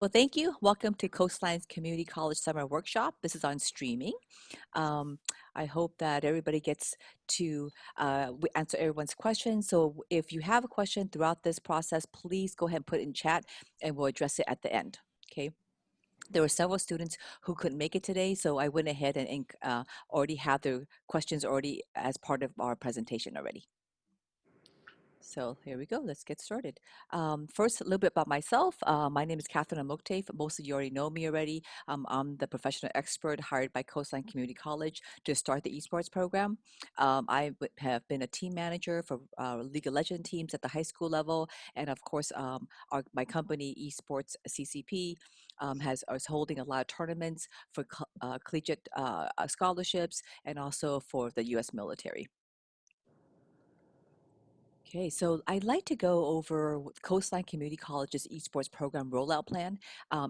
Well, thank you. Welcome to Coastline's Community College Summer Workshop. This is on streaming. Um, I hope that everybody gets to answer everyone's questions. So if you have a question throughout this process, please go ahead and put it in chat and we'll address it at the end. Okay. There were several students who couldn't make it today, so I went ahead and already have their questions already as part of our presentation already. So here we go. Let's get started. First, a little bit about myself. My name is Catherine Amokte. Most of you already know me already. I'm the professional expert hired by Coastline Community College to start the esports program. Have been a team manager for League of Legends teams at the high school level, and of course, my company Esports CCP is holding a lot of tournaments for collegiate scholarships and also for the U.S. military. Okay, so I'd like to go over Coastline Community College's esports program rollout plan.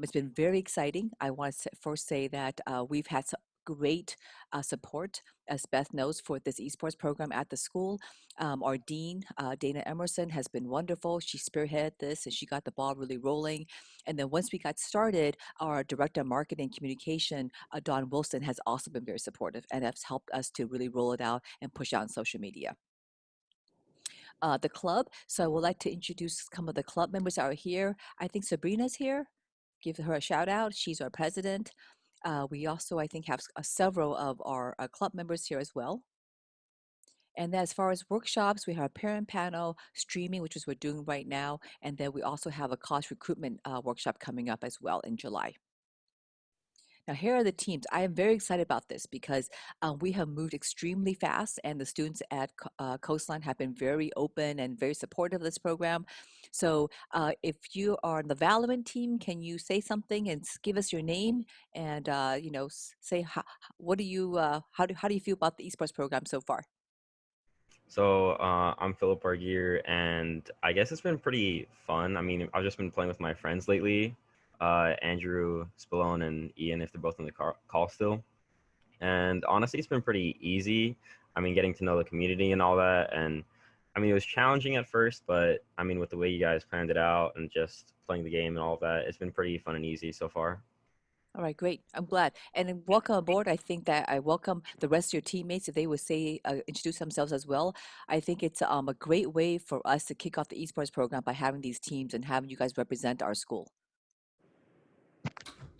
It's been very exciting. I want to first say that we've had great support, as Beth knows, for this esports program at the school. Our dean, Dana Emerson, has been wonderful. She spearheaded this and she got the ball really rolling. And then once we got started, our director of marketing and communication, Dawn Wilson, has also been very supportive and has helped us to really roll it out and push out on social media. The club. So I would like to introduce some of the club members that are here. I think Sabrina's here. Give her a shout out. She's our president. We also, I think, have several of our club members here as well. And then as far as workshops, we have a parent panel streaming, which is what we're doing right now. And then we also have a college recruitment workshop coming up as well in July. Now, here are the teams. I am very excited about this because we have moved extremely fast, and the students at Coastline have been very open and very supportive of this program. So, if you are on the Valorant team, can you say something and give us your name and say what do you how do you feel about the esports program so far? I'm Philip Bargier, and I guess it's been pretty fun. I mean, I've just been playing with my friends lately, Andrew Spallone and Ian, if they're both in the call still. And honestly, it's been pretty easy. I mean, getting to know the community and all that. And I mean, it was challenging at first, but I mean, with the way you guys planned it out and just playing the game and all of that, it's been pretty fun and easy so far. All right, great. I'm glad. And then welcome aboard. I think that I welcome the rest of your teammates if they would say, introduce themselves as well. I think it's a great way for us to kick off the esports program by having these teams and having you guys represent our school.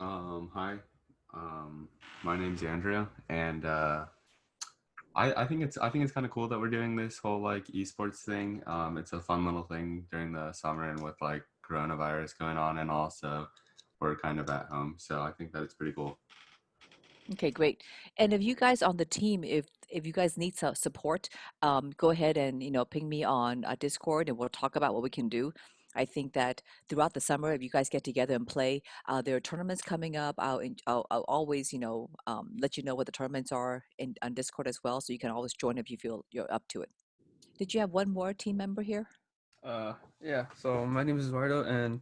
Hi, my name's Andrea, and I think it's kind of cool that we're doing this whole like esports thing. It's a fun little thing during the summer and with like coronavirus going on, and also we're kind of at home, so I think that it's pretty cool. Okay, great. And if you guys on the team, if you guys need some support, go ahead and ping me on Discord, and we'll talk about what we can do. I think that throughout the summer, if you guys get together and play, there are tournaments coming up. I'll always let you know what the tournaments are on Discord as well, so you can always join if you feel you're up to it. Did you have one more team member here? Yeah. So my name is Eduardo, and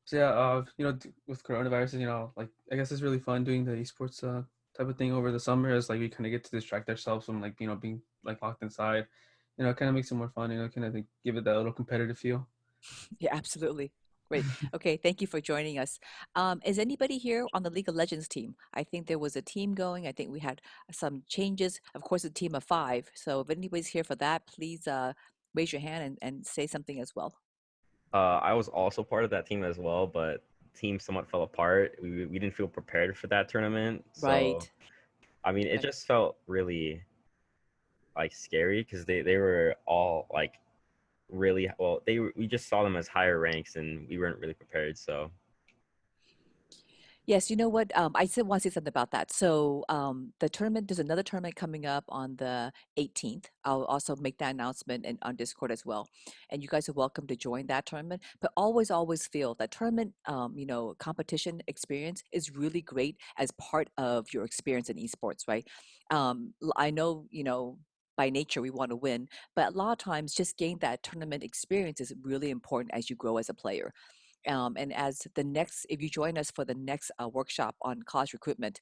so yeah, with coronavirus, like I guess it's really fun doing the esports type of thing over the summer. As like we kind of get to distract ourselves from like being like locked inside. It kind of makes it more fun. Kind of like, give it that little competitive feel. Yeah, absolutely. Great. Okay, thank you for joining us. Is anybody here on the League of Legends team? I think there was a team going. I think we had some changes. Of course, a team of five. So if anybody's here for that, please raise your hand and say something as well. I was also part of that team as well, but team somewhat fell apart. We didn't feel prepared for that tournament. So, Right. I mean, it Right. just felt really like scary because they were all like really well. We just saw them as higher ranks and we weren't really prepared. So, Yes, you know what? I said want to say something about that. So the tournament, there's another tournament coming up on the 18th. I'll also make that announcement on Discord as well. And you guys are welcome to join that tournament. But always, always feel that tournament, competition experience is really great as part of your experience in esports, right? I know, by nature we want to win, but a lot of times just gain that tournament experience is really important as you grow as a player. And as the next, if you join us for the next workshop on college recruitment,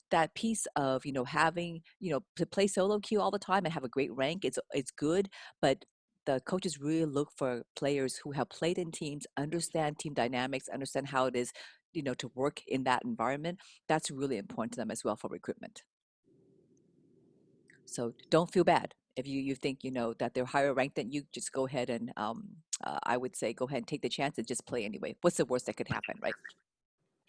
that piece of having to play solo queue all the time and have a great rank, it's good, but the coaches really look for players who have played in teams, understand team dynamics, understand how it is to work in that environment, that's really important to them as well for recruitment. So don't feel bad if you think that they're higher ranked than you. Just go ahead and I would say go ahead and take the chance and just play anyway. What's the worst that could happen, right?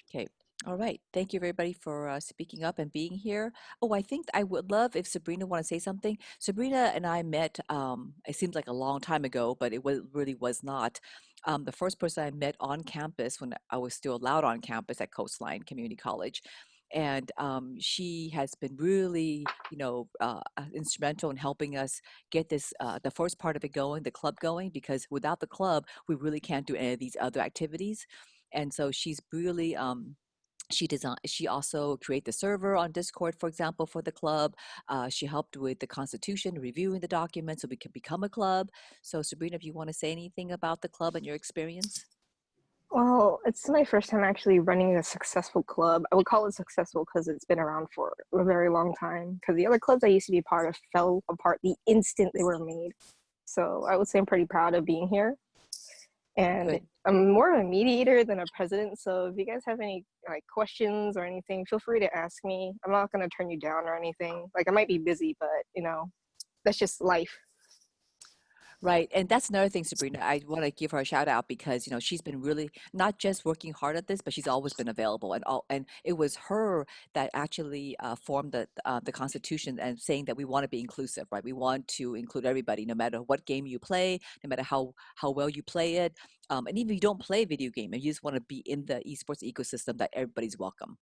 Okay. All right. Thank you, everybody, for speaking up and being here. Oh, I think I would love if Sabrina want to say something. Sabrina and I met. It seems like a long time ago, but it really was not. The first person I met on campus when I was still allowed on campus at Coastline Community College, and she has been really, instrumental in helping us get this the first part of it going, the club going, because without the club, we really can't do any of these other activities. And so she's really she also created the server on Discord, for example, for the club. She helped with the constitution, reviewing the documents so we could become a club. So Sabrina, if you want to say anything about the club and your experience. Well, it's my first time actually running a successful club. I would call it successful because it's been around for a very long time. Because the other clubs I used to be part of fell apart the instant they were made. So I would say I'm pretty proud of being here. And Good. I'm more of a mediator than a president. So if you guys have any questions or anything, feel free to ask me. I'm not going to turn you down or anything. I might be busy, but that's just life. Right. And that's another thing, Sabrina. I want to give her a shout out because, she's been really not just working hard at this, but she's always been available. And it was her that actually formed the Constitution and saying that we want to be inclusive, right? We want to include everybody, no matter what game you play, no matter how well you play it. And even if you don't play video game and you just want to be in the esports ecosystem, that everybody's welcome.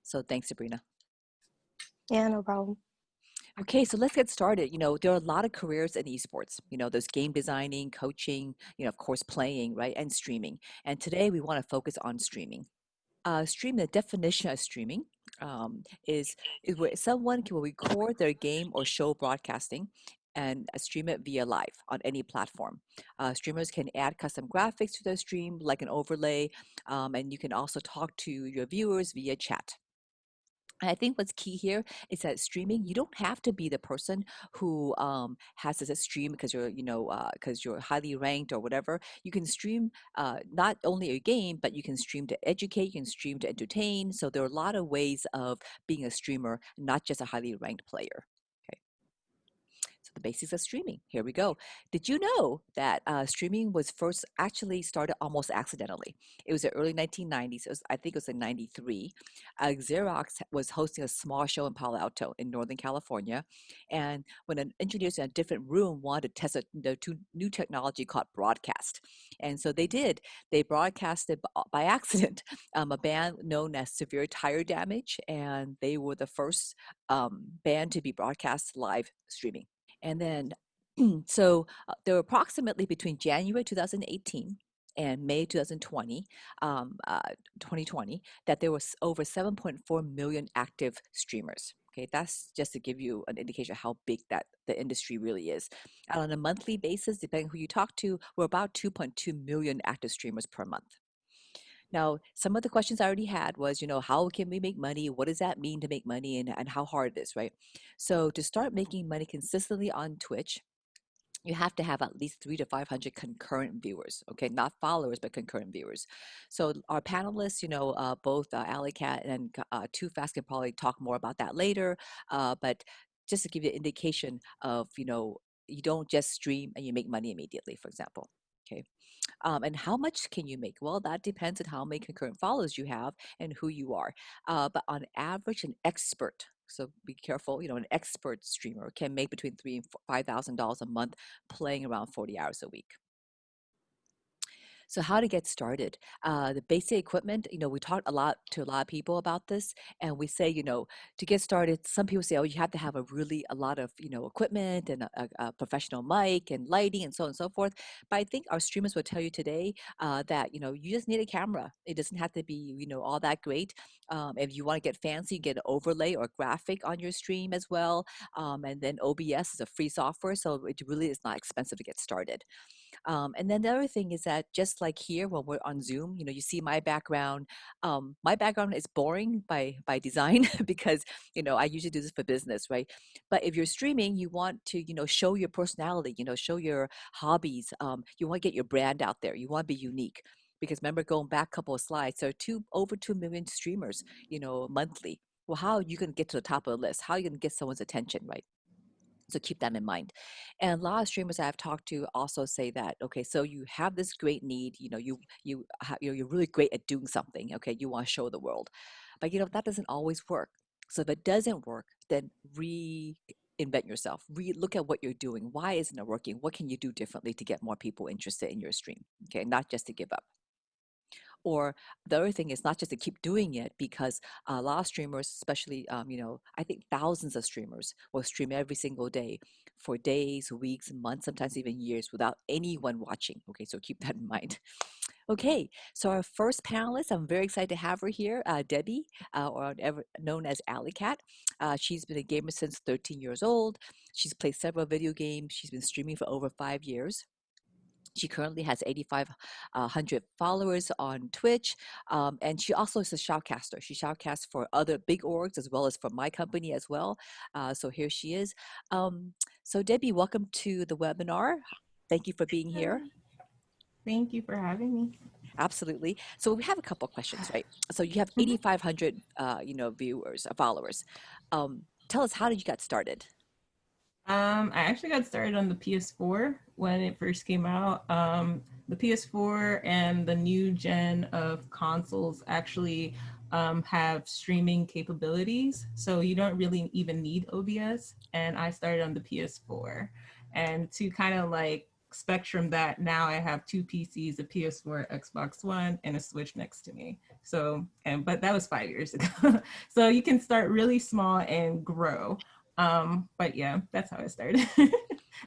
So thanks, Sabrina. Yeah, no problem. Okay, so let's get started. There are a lot of careers in esports. There's game designing, coaching, of course, playing, right, and streaming. And today we want to focus on streaming. Stream, the definition of streaming is where someone can record their game or show broadcasting and stream it via live on any platform. Streamers can add custom graphics to their stream, like an overlay, and you can also talk to your viewers via chat. And I think what's key here is that streaming, you don't have to be the person who has this stream because because you're highly ranked or whatever. You can stream not only a game, but you can stream to educate, you can stream to entertain. So there are a lot of ways of being a streamer, not just a highly ranked player. Okay. So the basics of streaming. Here we go. Did you know that streaming was first actually started almost accidentally? It was the early 1990s. I think it was in 93. Xerox was hosting a small show in Palo Alto in Northern California. And when an engineers in a different room wanted to test a new technology called broadcast. And so they did. They broadcasted by accident a band known as Severe Tire Damage. And they were the first band to be broadcast live streaming. And then, there were approximately between January 2018 and May 2020, 2020, that there was over 7.4 million active streamers. Okay, that's just to give you an indication of how big that the industry really is. And on a monthly basis, depending who you talk to, we're about 2.2 million active streamers per month. Now, some of the questions I already had was, how can we make money? What does that mean to make money and how hard it is, right? So to start making money consistently on Twitch, you have to have at least 300 to 500 concurrent viewers, okay? Not followers, but concurrent viewers. So our panelists, both Alley Cat and Too Fast can probably talk more about that later. But just to give you an indication of, you don't just stream and you make money immediately, for example, okay? And how much can you make? Well, that depends on how many concurrent followers you have and who you are. But on average, an expert, so be careful, an expert streamer can make between $3,000 and $5,000 a month playing around 40 hours a week. So how to get started? The basic equipment, we talked to a lot of people about this, and we say, to get started, some people say, oh, you have to have a lot of, equipment and a professional mic and lighting and so on and so forth. But I think our streamers will tell you today that, you just need a camera. It doesn't have to be, all that great. If you want to get fancy, get an overlay or graphic on your stream as well. And then OBS is a free software, so it really is not expensive to get started. And then the other thing is that just like here, when we're on Zoom, you see my background. My background is boring by design because, I usually do this for business, right? But if you're streaming, you want to, show your personality, show your hobbies. You want to get your brand out there. You want to be unique. Because remember, going back a couple of slides, there are over 2 million streamers, monthly. Well, how are you going to get to the top of the list? How are you going to get someone's attention, right? So keep that in mind. And a lot of streamers I've talked to also say that, okay, so you have this great need, you're really great at doing something, okay, you want to show the world, but that doesn't always work. So if it doesn't work, then reinvent yourself. Look at what you're doing. Why isn't it working? What can you do differently to get more people interested in your stream? Okay, not just to give up. Or the other thing is not just to keep doing it, because a lot of streamers, especially, I think thousands of streamers will stream every single day for days, weeks, months, sometimes even years without anyone watching. Okay, so keep that in mind. Okay, so our first panelist, I'm very excited to have her here, Debbie, known as Alley Cat. She's been a gamer since 13 years old. She's played several video games. She's been streaming for over 5 years. She currently has 8,500 followers on Twitch, and she also is a shoutcaster. She shoutcasts for other big orgs as well as for my company as well. So here she is. So Debbie, welcome to the webinar. Thank you for being here. Thank you for having me. Absolutely. So we have a couple of questions, right? So you have 8,500, followers. Tell us, how did you get started? I actually got started on the PS4 when it first came out. The PS4 and the new gen of consoles actually have streaming capabilities, so you don't really even need OBS. And I started on the PS4, and to kind of like spectrum that, now I have two PCs, a PS4, Xbox One, and a Switch next to me. So, but that was 5 years ago. So you can start really small and grow. But yeah, that's how I started.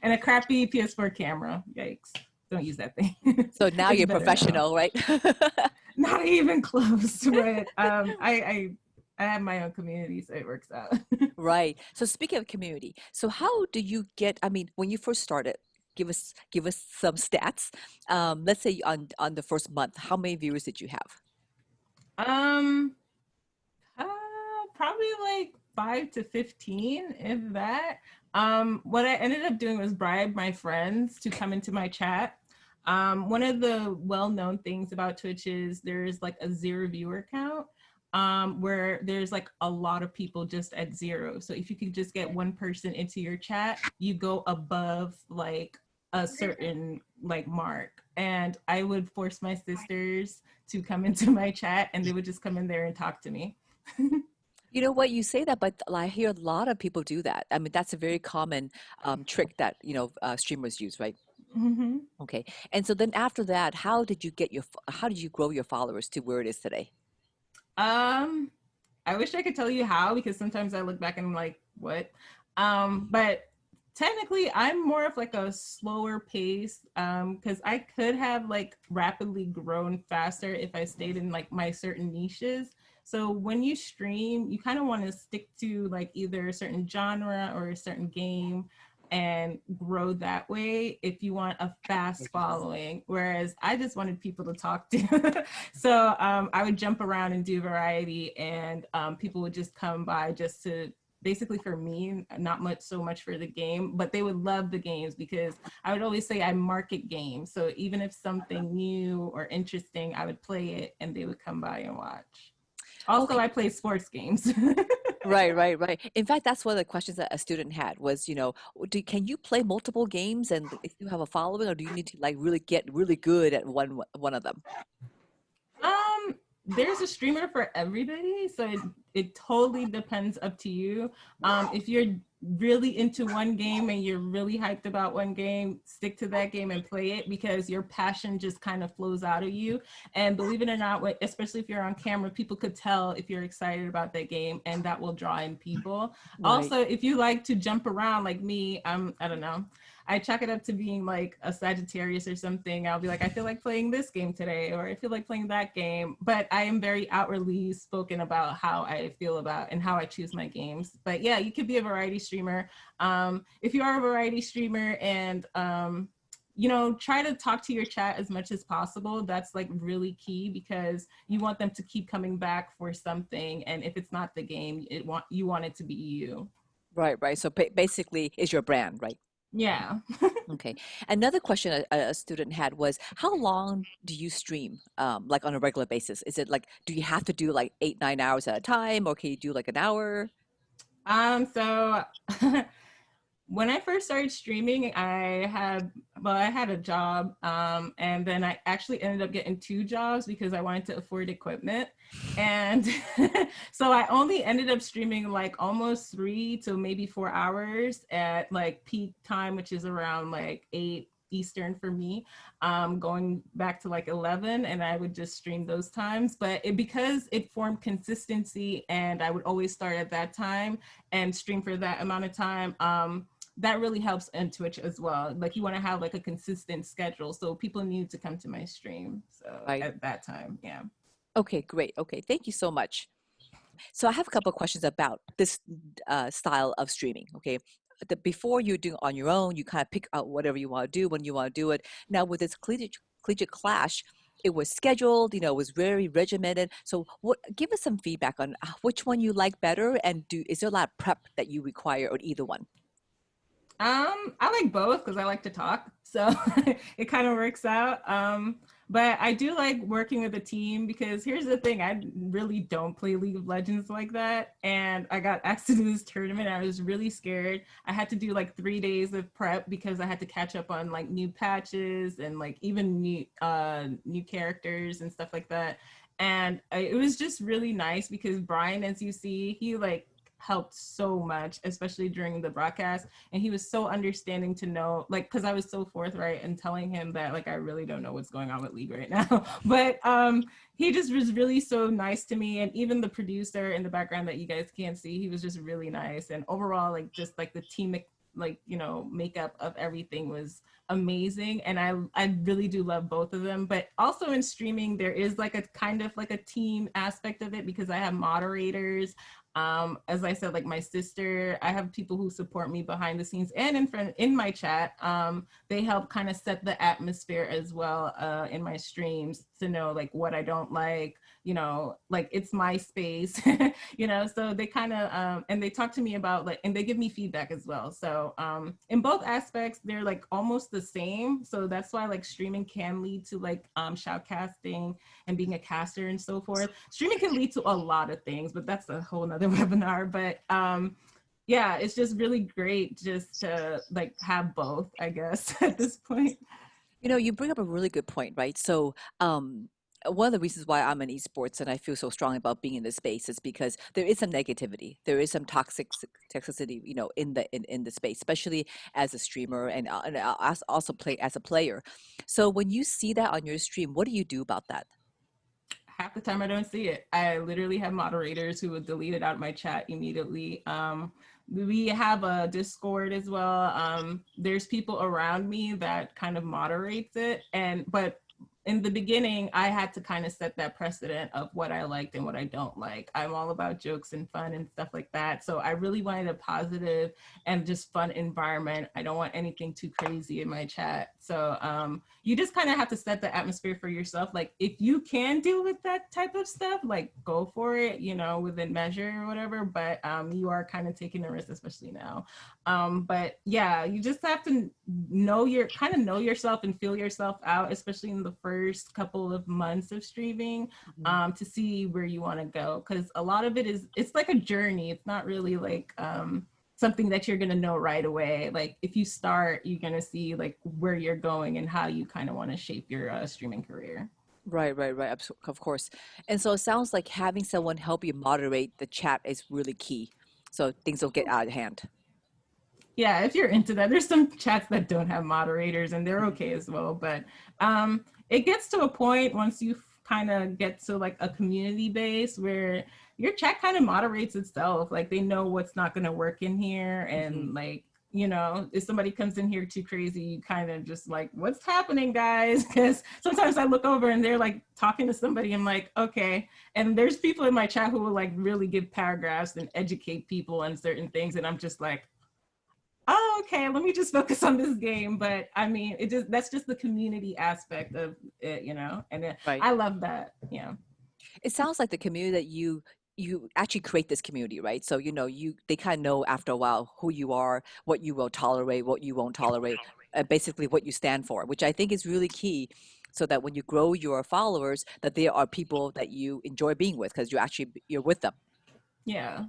And a crappy PS4 camera. Yikes. Don't use that thing. So now you're professional, right? Not even close, but I have my own community, so it works out. Right. So speaking of community, so how do you get, when you first started, give us some stats. Let's say on the first month, how many viewers did you have? Probably like 5 to 15, if that. What I ended up doing was bribe my friends to come into my chat. One of the well-known things about Twitch is there's like a 0 viewer count, where there's like a lot of people just at 0. So if you could just get one person into your chat, you go above like a certain like mark. And I would force my sisters to come into my chat, and they would just come in there and talk to me. You know what, you say that, but I hear a lot of people do that. That's a very common trick that streamers use, right? Mm-hmm. Okay, and so then after that, how did you grow your followers to where it is today? I wish I could tell you how, because sometimes I look back and I'm like, what? But technically I'm more of like a slower pace, because I could have like rapidly grown faster if I stayed in like my certain niches. So when you stream, you kind of want to stick to like either a certain genre or a certain game and grow that way if you want a fast following. Whereas I just wanted people to talk to. So I would jump around and do variety, and people would just come by just to, basically for me, not so much for the game, but they would love the games, because I would always say I market games. So even if something new or interesting, I would play it and they would come by and watch. Also, okay. I play sports games. Right. In fact, that's one of the questions that a student had was, can you play multiple games, and if you have a following, or do you need to like really get really good at one of them? There's a streamer for everybody, so it totally depends, up to you. If you're really into one game and you're really hyped about one game, stick to that game and play it, because your passion just kind of flows out of you. And believe it or not, especially if you're on camera, people could tell if you're excited about that game, and that will draw in people. Right. Also, if you like to jump around like me, I don't know, I chalk it up to being like a Sagittarius or something. I'll be like, I feel like playing this game today, or I feel like playing that game. But I am very outwardly spoken about how I feel about and how I choose my games. But yeah, you could be a variety streamer. If you are a variety streamer, and try to talk to your chat as much as possible. That's like really key, because you want them to keep coming back for something. And if it's not the game, you want it to be you. Right. So basically, is your brand, right? Yeah. Okay. Another question a student had was, how long do you stream, like on a regular basis? Is it like, do you have to do like 8, 9 hours at a time, or can you do like an hour? So when I first started streaming, I had a job, and then I actually ended up getting 2 jobs because I wanted to afford equipment. And so I only ended up streaming like almost 3 to maybe 4 hours at like peak time, which is around like 8 Eastern for me, going back to like 11, and I would just stream those times. But because it formed consistency and I would always start at that time and stream for that amount of time, that really helps in Twitch as well. Like you want to have like a consistent schedule, so people need to come to my stream. So Right. at that time, yeah. Okay, great. Okay, thank you so much. So I have a couple of questions about this style of streaming. Okay, before you're doing on your own, you kind of pick out whatever you want to do when you want to do it. Now with this collegiate clash, it was scheduled. It was very regimented. So what? Give us some feedback on which one you like better, and is there a lot of prep that you require on either one? I like both because I like to talk, so it kind of works out. But I do like working with a team because here's the thing: I really don't play League of Legends like that, and I got asked to do this tournament. I was really scared. I had to do like 3 days of prep because I had to catch up on like new patches and like even new characters and stuff like that. And it was just really nice because Brian, as you see, he like helped so much, especially during the broadcast. And he was so understanding to know, like, because I was so forthright and telling him that, like, I really don't know what's going on with League right now. But he just was really so nice to me. And even the producer in the background that you guys can't see, he was just really nice. And overall, like, just like the team, like, makeup of everything was amazing. And I really do love both of them. But also in streaming, there is like a kind of like a team aspect of it because I have moderators. As I said, like my sister, I have people who support me behind the scenes and in my chat. They help kind of set the atmosphere as well in my streams to know like what I don't like, like it's my space, so they kind of, and they talk to me about like, and they give me feedback as well. So in both aspects, they're like almost the same. So that's why like streaming can lead to like shoutcasting and being a caster and so forth. Streaming can lead to a lot of things, but that's a whole nother webinar. But yeah, it's just really great just to like have both, I guess, at this point. You bring up a really good point, right? So, one of the reasons why I'm in esports and I feel so strongly about being in this space is because there is some negativity, there is some toxicity, in the space, especially as a streamer and also play as a player. So when you see that on your stream, what do you do about that? Half the time I don't see it. I literally have moderators who would delete it out of my chat immediately. We have a Discord as well. There's people around me that kind of moderates it, but in the beginning, I had to kind of set that precedent of what I liked and what I don't like. I'm all about jokes and fun and stuff like that. So I really wanted a positive and just fun environment. I don't want anything too crazy in my chat. So you just kind of have to set the atmosphere for yourself. Like if you can deal with that type of stuff, like go for it, within measure or whatever. But you are kind of taking a risk, especially now. But yeah, you just have to know yourself and feel yourself out, especially in the first couple of months of streaming, to see where you want to go. Because a lot of it's like a journey. It's not really like something that you're going to know right away. Like if you start, you're going to see like where you're going and how you kind of want to shape your streaming career. Right. Of course. And so it sounds like having someone help you moderate the chat is really key, so things don't get out of hand. Yeah, if you're into that, there's some chats that don't have moderators and they're okay as well. But it gets to a point once you kind of get to like a community base where your chat kind of moderates itself. Like they know what's not going to work in here. And like, if somebody comes in here too crazy, you kind of just like, what's happening, guys? Because sometimes I look over and they're like talking to somebody. I'm like, okay. And there's people in my chat who will like really give paragraphs and educate people on certain things. And I'm just like, oh, okay, let me just focus on this game. But I mean, that's just the community aspect of it, and Right. I love that. Yeah. It sounds like the community that you you actually create this community, right? So, they kind of know after a while who you are, what you will tolerate, what you won't tolerate, basically what you stand for, which I think is really key. So that when you grow your followers, that there are people that you enjoy being with because you're with them. Yeah.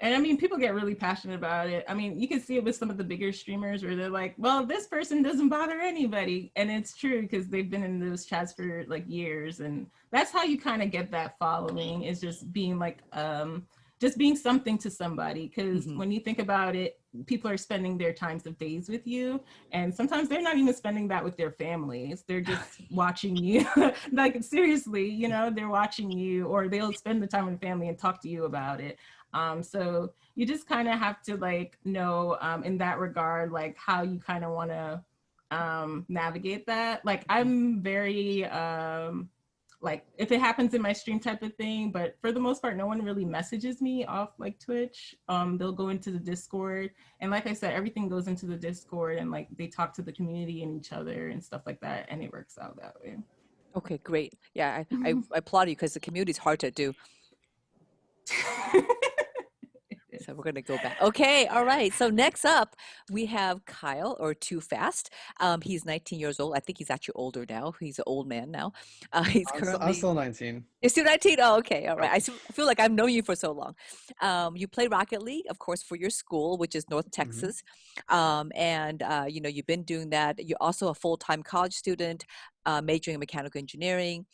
And I mean, people get really passionate about it. I mean, you can see it with some of the bigger streamers where they're like, well, this person doesn't bother anybody. And it's true because they've been in those chats for like years. And that's how you kind of get that following, is just being like, just being something to somebody. Because when you think about it, people are spending their times of days with you. And sometimes they're not even spending that with their families. They're just watching you. Like, seriously, they're watching you, or they'll spend the time with family and talk to you about it. So you just kind of have to like know in that regard, like how you kind of want to navigate that. Like I'm very like if it happens in my stream type of thing, but for the most part, no one really messages me off like Twitch. They'll go into the Discord, and like I said, everything goes into the Discord, and like they talk to the community and each other and stuff like that, and it works out that way. Okay, great. Yeah, I applaud you because the community is hard to do. So we're going to go back. Okay, all right. So next up, we have Kyle, or Too Fast. He's 19 years old. I think he's actually older now. He's an old man now. He's I'm still 19. You're still 19? Oh, okay. All right. I feel like I've known you for so long. You play Rocket League, of course, for your school, which is North Texas. And you've been doing that. You're also a full-time college student, majoring in mechanical engineering.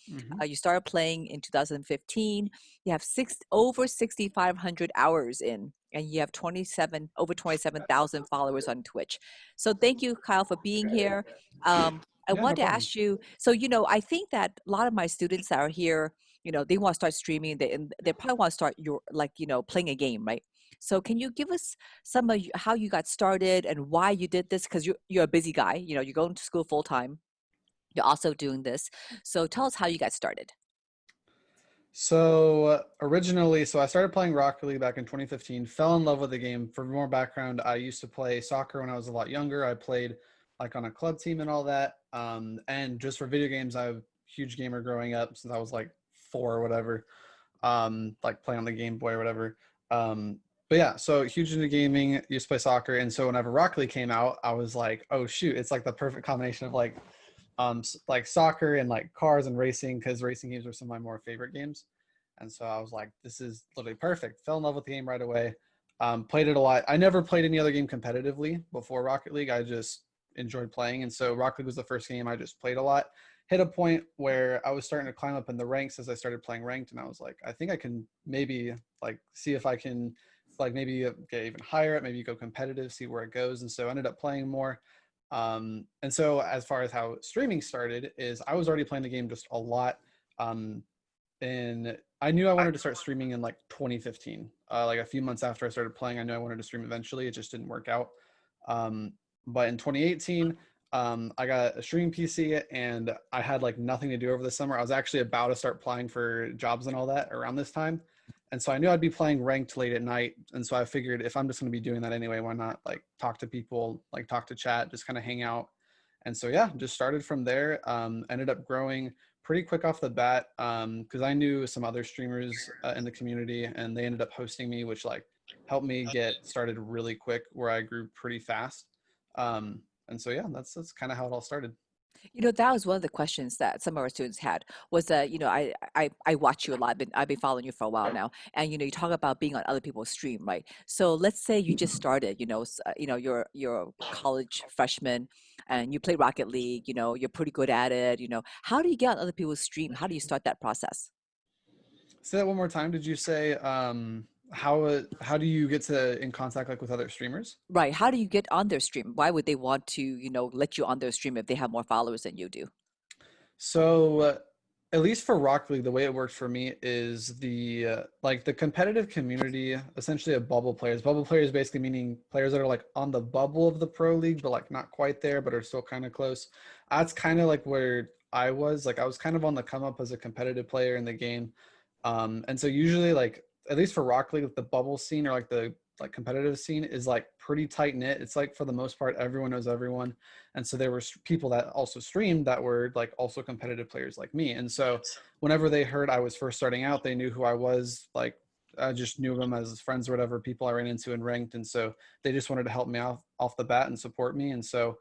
You started playing in 2015. You have over 6,500 hours in, and you have over 27,000 followers on Twitch. So thank you, Kyle, for being here. I wanted to ask you, so, I think that a lot of my students that are here, they want to start streaming, they probably want to start playing a game, right? So can you give us some of how you got started and why you did this? Because you're a busy guy, you're going to school full time. You're also doing this. So tell us how you got started. So originally, I started playing Rocket League back in 2015, fell in love with the game. For more background, I used to play soccer when I was a lot younger. I played like on a club team and all that. And just for video games, I'm a huge gamer growing up since I was like 4 or whatever, like playing on the Game Boy or whatever. But yeah, so huge into gaming, used to play soccer. And so whenever Rocket League came out, I was like, oh shoot, it's like the perfect combination of like soccer and like cars and racing, because racing games were some of my more favorite games. And so I was like, this is literally perfect. Fell in love with the game right away. Played it a lot. I never played any other game competitively before Rocket League. I just enjoyed playing. And so Rocket League was the first game I just played a lot. Hit a point where I was starting to climb up in the ranks as I started playing ranked. And I was like, I think I can maybe like see if I can like maybe get even higher, maybe go competitive, see where it goes. And so I ended up playing more. And so as far as how streaming started is I was already playing the game just a lot. And I knew I wanted to start streaming in like 2015. Like a few months after I started playing, I knew I wanted to stream eventually. It just didn't work out. But in 2018, I got a streaming PC and I had like nothing to do over the summer. I was actually about to start applying for jobs and all that around this time. And so I knew I'd be playing ranked late at night. And so I figured if I'm just going to be doing that anyway, why not like talk to people, like talk to chat, just kind of hang out. And so, yeah, just started from there. Ended up growing pretty quick off the bat because I knew some other streamers in the community and they ended up hosting me, which like helped me get started really quick where I grew pretty fast. And so, yeah, that's kind of how it all started. That was one of the questions that some of our students had was that, I watch you a lot. I've been following you for a while now. And, you talk about being on other people's stream, right? So let's say you just started, you're a college freshman and you play Rocket League, you're pretty good at it. How do you get on other people's stream? How do you start that process? Say that one more time. Did you say, how do you get in contact like with other streamers? Right. How do you get on their stream? Why would they want to, let you on their stream if they have more followers than you do? So at least for Rocket League, the way it works for me is the competitive community, essentially a bubble players. Bubble players basically meaning players that are like on the bubble of the pro league, but like not quite there, but are still kind of close. That's kind of like where I was kind of on the come up as a competitive player in the game. And so usually like, at least for Rocket League, the bubble scene or like the competitive scene is like pretty tight knit. It's like for the most part, everyone knows everyone. And so there were people that also streamed that were like also competitive players like me. And so whenever they heard I was first starting out, they knew who I was like I just knew them as friends or whatever, people I ran into in ranked. And so they just wanted to help me out off the bat and support me. And so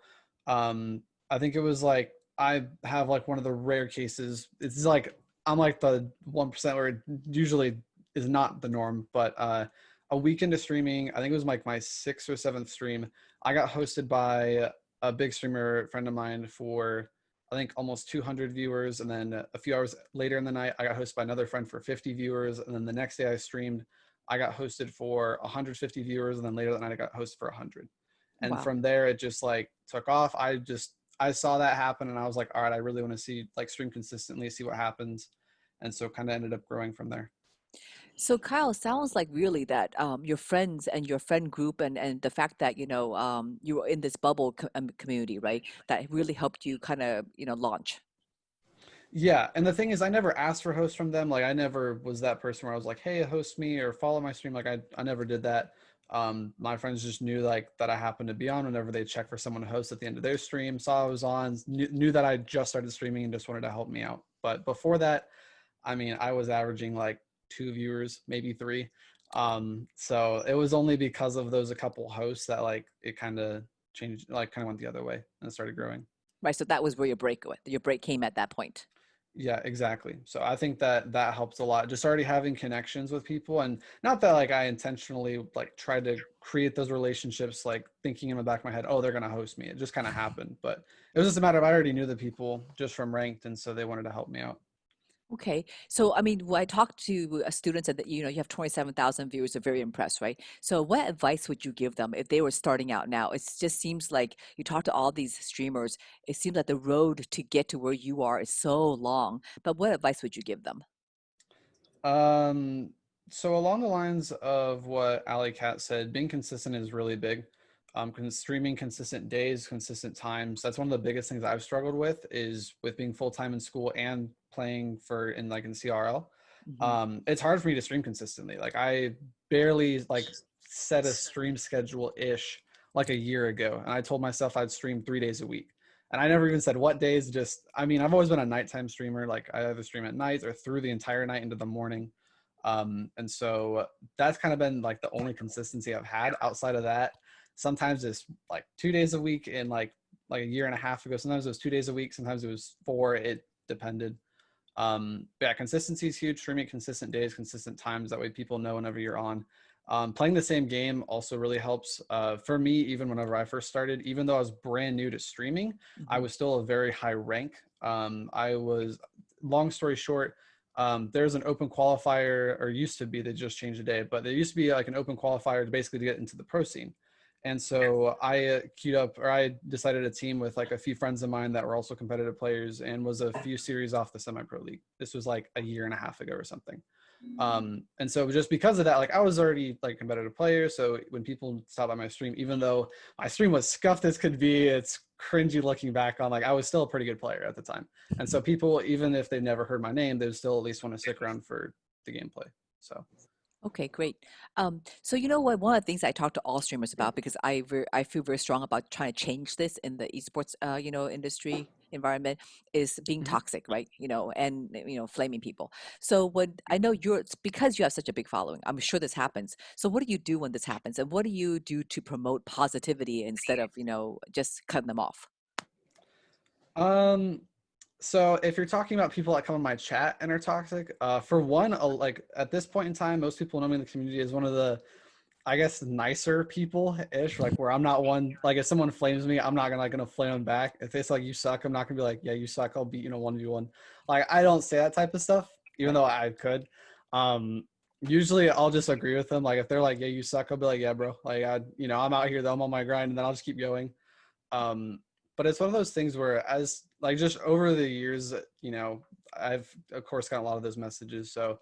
I think it was like, I have like one of the rare cases. It's like, I'm like the 1% where it usually is not the norm, but a week into streaming, I think it was like my 6th or 7th stream, I got hosted by a big streamer friend of mine for, I think, almost 200 viewers. And then a few hours later in the night, I got hosted by another friend for 50 viewers. And then the next day I streamed, I got hosted for 150 viewers. And then later that night I got hosted for 100. And Wow. from there, it just like took off. I saw that happen and I was like, all right, I really want to see like stream consistently, see what happens. And so kind of ended up growing from there. So Kyle, sounds like really that your friends and your friend group and the fact that you were in this community, right? That really helped you kind of launch. Yeah, and the thing is, I never asked for hosts from them. Like, I never was that person where I was like, "Hey, host me" or "follow my stream." Like, I never did that. My friends just knew like that I happened to be on whenever they check for someone to host at the end of their stream. Saw I was on, knew that I just started streaming and just wanted to help me out. But before that, I mean, I was averaging like 2 viewers, maybe 3. So it was only because of those a couple hosts that like it kind of changed, like kind of went the other way and started growing. Right. So that was where your break came at that point. Yeah, exactly. So I think that that helps a lot. Just already having connections with people, and not that like I intentionally like tried to create those relationships, like thinking in the back of my head, oh, they're going to host me. It just kind of happened, but it was just a matter of I already knew the people just from ranked. And so they wanted to help me out. Okay. So, I mean, when I talked to students and that, you have 27,000 viewers, they're very impressed, right? So what advice would you give them if they were starting out now? It just seems like you talk to all these streamers, it seems like the road to get to where you are is so long, but what advice would you give them? Um, so along the lines of what Ali Cat said, being consistent is really big. Streaming consistent days, consistent times. That's one of the biggest things I've struggled with is with being full-time in school and playing in CRL. Hmm. It's hard for me to stream consistently. Like I barely like set a stream schedule-ish like a year ago. And I told myself I'd stream 3 days a week. And I never even said what days, I mean, I've always been a nighttime streamer. Like I either stream at night or through the entire night into the morning. And so that's kind of been like the only consistency I've had. Outside of that, sometimes it's like 2 days a week and like a year and a half ago, sometimes it was 2 days a week, sometimes it was 4, it depended. But yeah, consistency is huge. Streaming consistent days, consistent times. That way people know whenever you're on. Playing the same game also really helps. For me, even whenever I first started, even though I was brand new to streaming, I Hmm. was still a very high rank. Long story short, there's an open qualifier, or used to be, they just changed the day, but there used to be like an open qualifier to basically to get into the pro scene. And so I decided a team with like a few friends of mine that were also competitive players and was a few series off the semi-pro league. This was like a year and a half ago or something. And so just because of that, like I was already like a competitive player. So when people saw by my stream, even though my stream was scuffed as could be, it's cringy looking back on, like I was still a pretty good player at the time. And so people, even if they've never heard my name, they still at least want to stick around for the gameplay. So Okay, great. So you know what? One of the things I talk to all streamers about because I feel very strong about trying to change this in the esports industry environment is being mhm. toxic, right? And flaming people. So when I know it's because you have such a big following, I'm sure this happens. So what do you do when this happens, and what do you do to promote positivity instead of just cutting them off? Um, So if you're talking about people that come in my chat and are toxic, for one, like at this point in time, most people know me in the community as one of the, I guess, nicer people-ish, like where I'm not one, like if someone flames me, I'm not gonna flame them back. If it's like you suck, I'm not gonna be like, yeah, you suck, I'll beat 1v1. Like I don't say that type of stuff, even though I could. Um, Usually I'll just agree with them. Like if they're like, yeah, you suck, I'll be like, yeah, bro. Like I'm out here though, I'm on my grind, and then I'll just keep going. Um, but it's one of those things where, as like just over the years, I've of course got a lot of those messages. So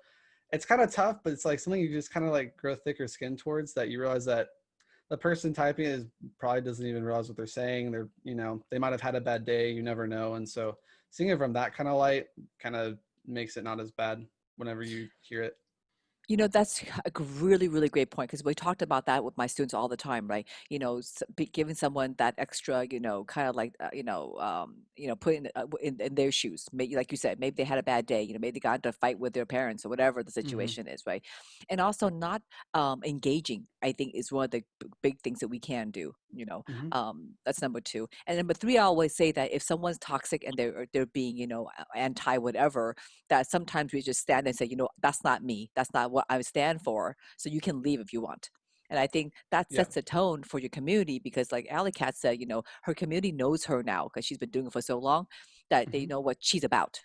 it's kind of tough, but it's like something you just kind of like grow thicker skin towards, that you realize that the person typing is probably doesn't even realize what they're saying. They might have had a bad day. You never know. And so seeing it from that kind of light kind of makes it not as bad whenever you hear it. That's a really, really great point because we talked about that with my students all the time, right? Giving someone that extra, kind of like, putting in their shoes. Maybe, like you said, maybe they had a bad day. Maybe they got into a fight with their parents or whatever the Hmm. situation is, right? And also not engaging, I think, is one of the big things that we can do. Hmm. That's number two. And number three, I always say that if someone's toxic and they're being, anti whatever, that sometimes we just stand and say, that's not me. That's not what I stand for. So you can leave if you want. And I think that Yeah. sets a tone for your community because, like Alley Cat said, her community knows her now because she's been doing it for so long that they Hmm. know what she's about.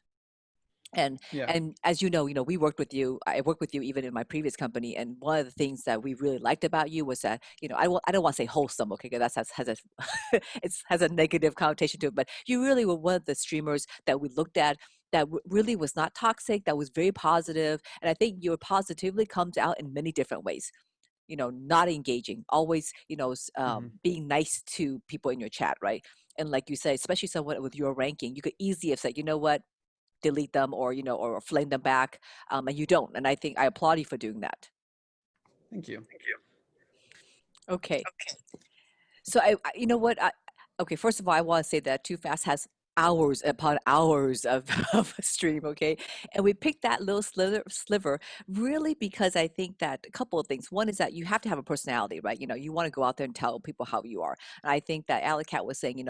And Yeah. and as we worked with you. I worked with you even in my previous company, and one of the things that we really liked about you was that I don't want to say wholesome, okay, because that has a it has a negative connotation to it, but you really were one of the streamers that we looked at that really was not toxic, that was very positive, and I think your positively comes out in many different ways. Not engaging, always, Hmm. being nice to people in your chat, right? And like you said, especially someone with your ranking, you could easily have said, you know what, delete them, or or flame them back, and you don't, and I think I applaud you for doing that. Thank you. Okay, so you know what, okay, first of all, I want to say that Too Fast has hours upon hours of, of a stream, okay, and we picked that little sliver really because I think that a couple of things. One is that you have to have a personality, right? You want to go out there and tell people how you are, and I think that Alicat was saying,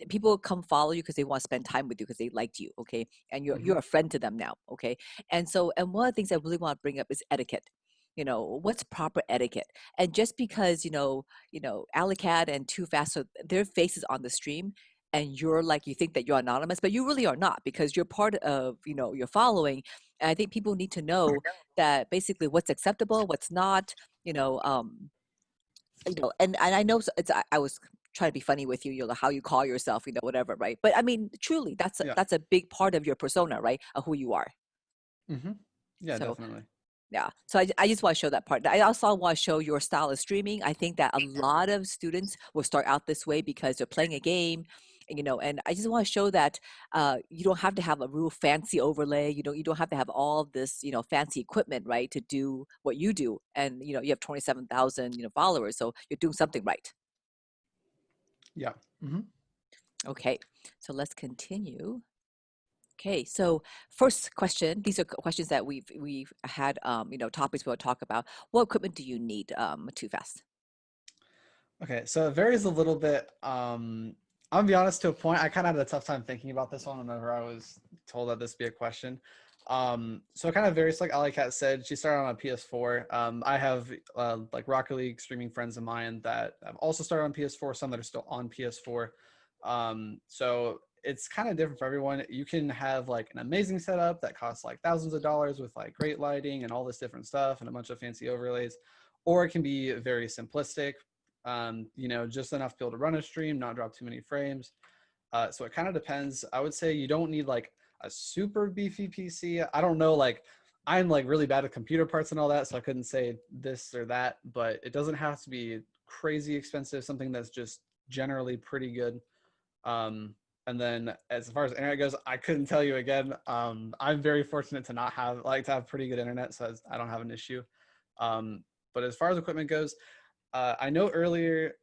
people come follow you because they want to spend time with you because they liked you, okay, and Hmm. you're a friend to them now, okay. And one of the things I really want to bring up is etiquette. What's proper etiquette? And just because Alicat and Too Fast, so their faces on the stream, and you're like, you think that you're anonymous, but you really are not, because you're part of your following. And I think people need to know that basically what's acceptable, what's not. you know um and I know I was trying to be funny with you, how you call yourself, whatever, right? But I mean, truly, Yeah. that's a big part of your persona, right? Of who you are. Hmm. Yeah, So definitely. yeah, so I just want to show that part. I also want to show your style of streaming. I think that a lot of students will start out this way because they're playing a game, and I just want to show that you don't have to have a real fancy overlay. You don't have to have all this, fancy equipment, right, to do what you do. And you have 27,000, followers, so you're doing something right. Yeah. Hmm. Okay, so let's continue. Okay, so first question. These are questions that we've had, topics we'll talk about. What equipment do you need, Too Fast? Okay, so it varies a little bit. I'm gonna be honest, to a point, I kind of had a tough time thinking about this one whenever I was told that this would be a question. So it kind of varies. Like Ali Cat said, she started on a PS4. I have like Rocket League streaming friends of mine that have also started on PS4. Some that are still on PS4. So it's kind of different for everyone. You can have like an amazing setup that costs like thousands of dollars with like great lighting and all this different stuff and a bunch of fancy overlays, or it can be very simplistic, just enough to be able to run a stream, not drop too many frames. So it kind of depends. I would say you don't need like a super beefy PC. I don't know, like I'm like really bad at computer parts and all that, so I couldn't say this or that, but it doesn't have to be crazy expensive, something that's just generally pretty good. And then as far as internet goes, I couldn't tell you again. I'm very fortunate to not have to have pretty good internet, so I don't have an issue. But as far as equipment goes, I know earlier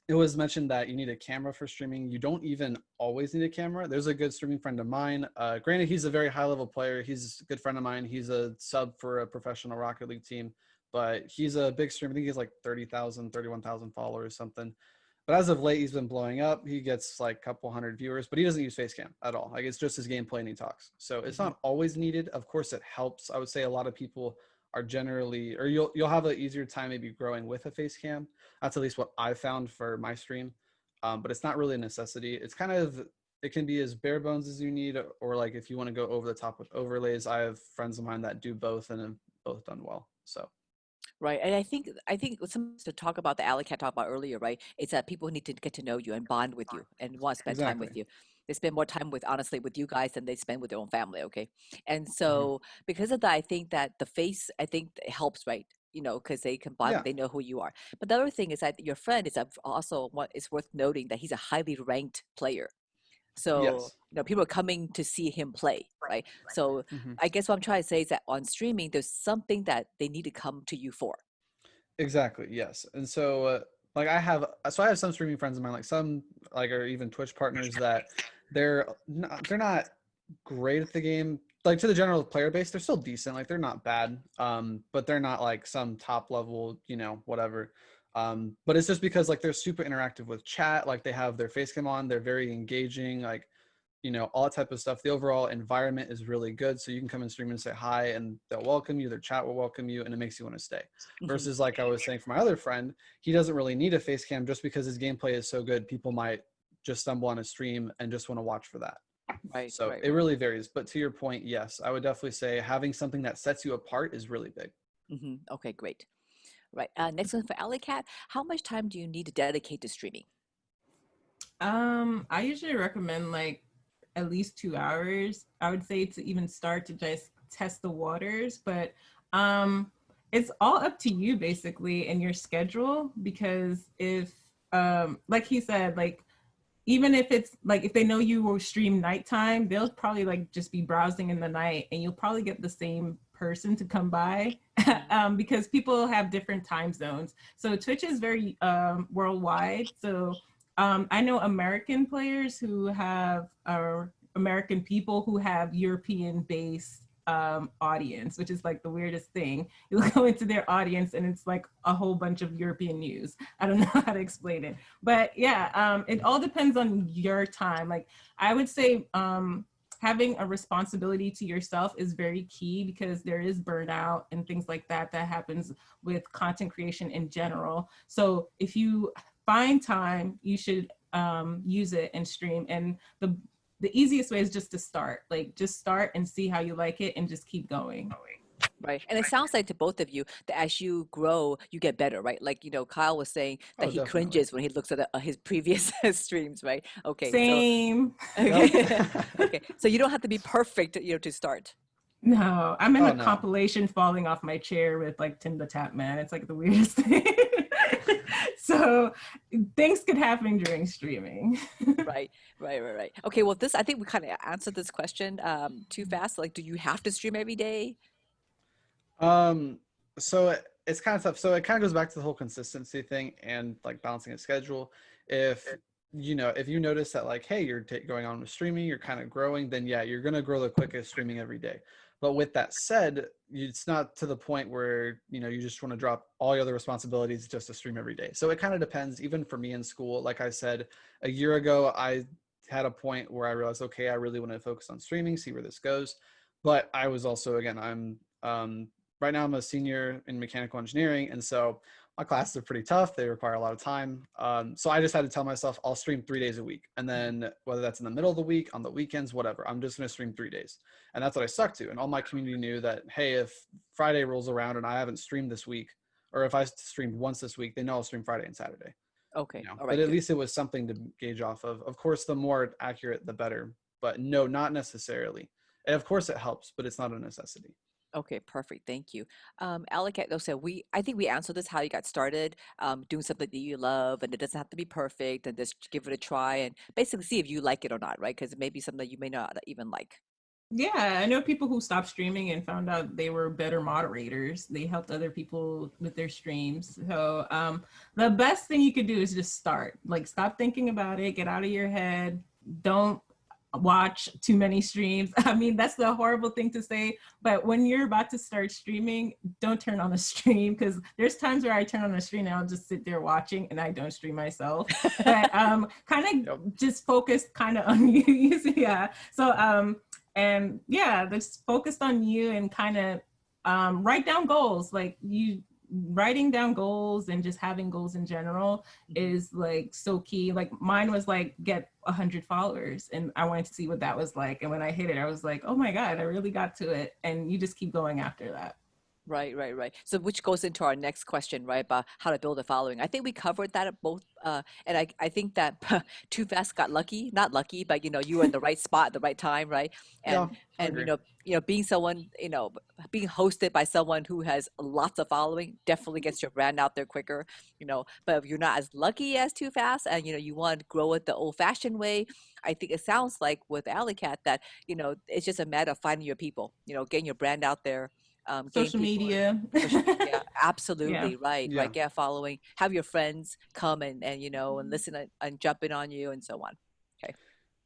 it was mentioned that you need a camera for streaming. You don't even always need a camera. There's a good streaming friend of mine. Granted, he's a very high level player. He's a good friend of mine. He's a sub for a professional Rocket League team, but he's a big streamer. I think he has like 30,000, 31,000 followers, something. But as of late, he's been blowing up. He gets like a couple hundred viewers, but he doesn't use Facecam at all. Like it's just his gameplay and he talks. So it's Mhm. not always needed. Of course, it helps. I would say a lot of people are generally, or you'll have an easier time maybe growing with a face cam. That's at least what I found for my stream. But it's not really a necessity. It's kind of, it can be as bare bones as you need, or like if you want to go over the top with overlays. I have friends of mine that do both and have both done well. So Right. And I think something to talk about the alley cat talked about earlier, right? It's that people need to get to know you and bond with you and want to spend time with exactly. you. They spend more time with, honestly, with you guys than they spend with their own family, okay? And Hmm. so because of that, I think that the face, I think it helps, right? Because they can bond, Yeah. they know who you are. But the other thing is that your friend is also what is worth noting, that he's a highly ranked player. So, Yes. people are coming to see him play, right? So Mhm. I guess what I'm trying to say is that on streaming, there's something that they need to come to you for. Exactly. Yes. And so, like, I have some streaming friends of mine, like some, like, or even Twitch partners that they're not great at the game. Like to the general player base, they're still decent. Like they're not bad. But they're not like some top level, whatever. But it's just because like they're super interactive with chat. Like they have their face cam on. They're very engaging. Like all that type of stuff. The overall environment is really good. So you can come and stream and say hi and they'll welcome you. Their chat will welcome you and it makes you want to stay. Mhm. Versus like I was saying for my other friend, he doesn't really need a face cam just because his gameplay is so good. People might just stumble on a stream and just want to watch for that. Right, So right, it right. really varies. But to your point, yes, I would definitely say having something that sets you apart is really big. Okay, great. Right. Next one for Alley Cat. How much time do you need to dedicate to streaming? I usually recommend like at least 2 hours. I would say to even start to just test the waters, but it's all up to you basically and your schedule because if like he said, like even if it's like if they know you will stream nighttime, they'll probably like just be browsing in the night and you'll probably get the same person to come by because people have different time zones. So Twitch is very worldwide. So I know American players who have American people who have European based audience, which is like the weirdest thing. You'll go into their audience and it's like a whole bunch of European news. I don't know how to explain it, but yeah, it all depends on your time. Like I would say having a responsibility to yourself is very key because there is burnout and things like that that happens with content creation in general. So if you find time, you should use it and stream. And the easiest way is just to start. Like just start and see how you like it and just keep going. Right. And it sounds like to both of you that as you grow, you get better, right? Like, Kyle was saying that Oh, he definitely. cringes when he looks at his previous streams, right? Okay. So, Same. okay. Yep. Okay. So you don't have to be perfect, to start. No, I'm in Oh a no. compilation falling off my chair with like Tim the Tap Man. It's like the weirdest thing. So things could happen during streaming. Right. Right. Right. Right. Okay. Well, I think we kind of answered this question too fast. Like, do you have to stream every day? So it's kind of tough. So it kind of goes back to the whole consistency thing and like balancing a schedule. If you notice that like, hey, you're going on with streaming, you're kind of growing, then yeah, you're going to grow the quickest streaming every day. But with that said, it's not to the point where, you just want to drop all your other responsibilities just to stream every day. So it kind of depends. Even for me in school, like I said, a year ago, I had a point where I realized, okay, I really want to focus on streaming, see where this goes. But I was also, again, right now I'm a senior in mechanical engineering. And so my classes are pretty tough. They require a lot of time. So I just had to tell myself I'll stream 3 days a week. And then whether that's in the middle of the week, on the weekends, whatever, I'm just going to stream 3 days. And that's what I stuck to. And all my community knew that, hey, if Friday rolls around and I haven't streamed this week, or if I streamed once this week, they know I'll stream Friday and Saturday. Okay. All But right. at Good. least it was something to gauge off of. Of course, the more accurate, the better. But no, not necessarily. And of course it helps, but it's not a necessity. Okay, perfect. Thank you. Alec, so I think we answered this, how you got started, doing something that you love, and it doesn't have to be perfect, and just give it a try and basically see if you like it or not, right? Because it may be something that you may not even like. Yeah, I know people who stopped streaming and found out they were better moderators. They helped other people with their streams. So the best thing you could do is just start. Like stop thinking about it, get out of your head. Don't watch too many streams. I mean, that's the horrible thing to say, but when you're about to start streaming, don't turn on a stream because there's times where I turn on a stream and I'll just sit there watching and I don't stream myself. But kind of just focus kind of on you. Yeah. So and yeah, just focused on you and kind of write down goals. Like writing down goals and just having goals in general is like so key. Like mine was like get 100 followers and I wanted to see what that was like. And when I hit it, I was like, oh my God, I really got to it. And you just keep going after that. Right, right, right. So which goes into our next question, right, about how to build a following. I think we covered that at both, and I think that Too Fast got lucky, not lucky, but you were in the right spot at the right time, right? Yeah, And I and agree. being someone, being hosted by someone who has lots of following definitely gets your brand out there quicker, but if you're not as lucky as Too Fast and, you want to grow it the old fashioned way, I think it sounds like with Alley Cat that, it's just a matter of finding your people, getting your brand out there, getting Social people media. social media. Yeah. Absolutely. Right. Yeah. Right. Get following, have your friends come and listen and jump in on you and so on. Okay.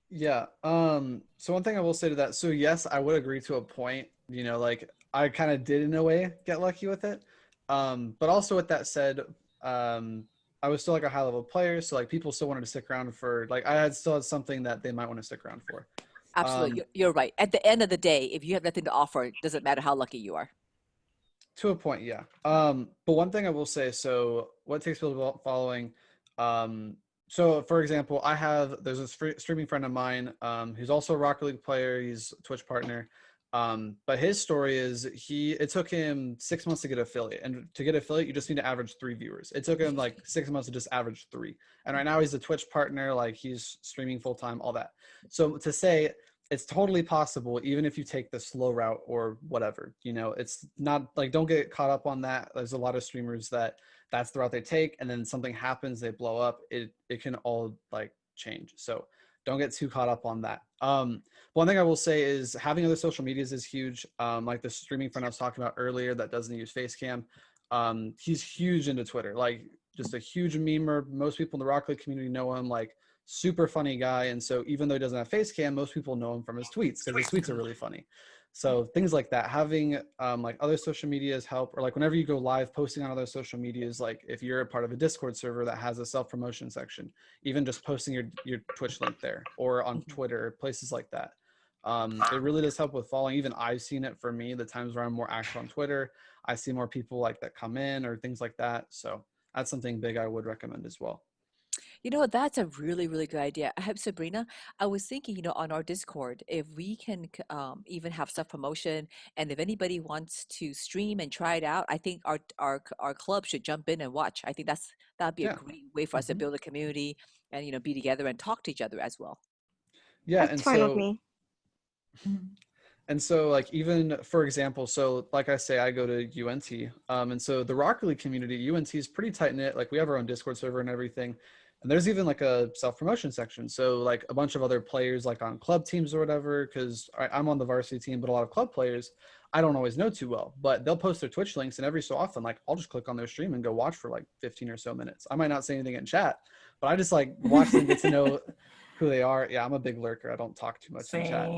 Yeah. So one thing I will say to that, so yes, I would agree to a point, like I kind of did in a way get lucky with it. But also with that said, I was still like a high level player. So like people still wanted to stick around for like, still had something that they might want to stick around for. Absolutely. You're right. At the end of the day, if you have nothing to offer, it doesn't matter how lucky you are. To a point, yeah. But one thing I will say, so what takes people following, so for example, there's a streaming friend of mine, who's also a Rocket League player. He's a Twitch partner. But his story is it took him 6 months to get affiliate, and to get affiliate, you just need to average 3 viewers. It took him like 6 months to just average 3. And right now he's a Twitch partner, like he's streaming full time, all that. So to say, it's totally possible, even if you take the slow route or whatever, it's not like, don't get caught up on that. There's a lot of streamers that's the route they take, and then something happens, they blow up. It can all like change. So don't get too caught up on that. One thing I will say is having other social medias is huge. Like the streaming friend I was talking about earlier that doesn't use Facecam. He's huge into Twitter, like just a huge memer. Most people in the Rocket League community know him, like super funny guy. And so even though he doesn't have face cam, most people know him from his tweets because his tweets are really funny. So things like that, having like other social medias help, or like whenever you go live, posting on other social medias, like if you're a part of a Discord server that has a self-promotion section, even just posting your Twitch link there, or on Twitter, places like that. It really does help with following. Even I've seen it for me, the times where I'm more active on Twitter, I see more people like that come in or things like that. So that's something big I would recommend as well. That's a really, really good idea. Sabrina, I was thinking, on our Discord, if we can even have self promotion, and if anybody wants to stream and try it out, I think our club should jump in and watch. I think that'd be a Yeah. great way for us to build a community and be together and talk to each other as well. Yeah, That's fine with me. And so like, even for example, so like I say, I go to UNT, and so the Rocket League community, UNT is pretty tight knit. Like we have our own Discord server and everything. And there's even like a self-promotion section. So like a bunch of other players like on club teams or whatever, because I'm on the varsity team, but a lot of club players I don't always know too well, but they'll post their Twitch links, and every so often, like I'll just click on their stream and go watch for like 15 or so minutes. I might not say anything in chat, but I just like watch them, get to know who they are. Yeah, I'm a big lurker. I don't talk too much in chat.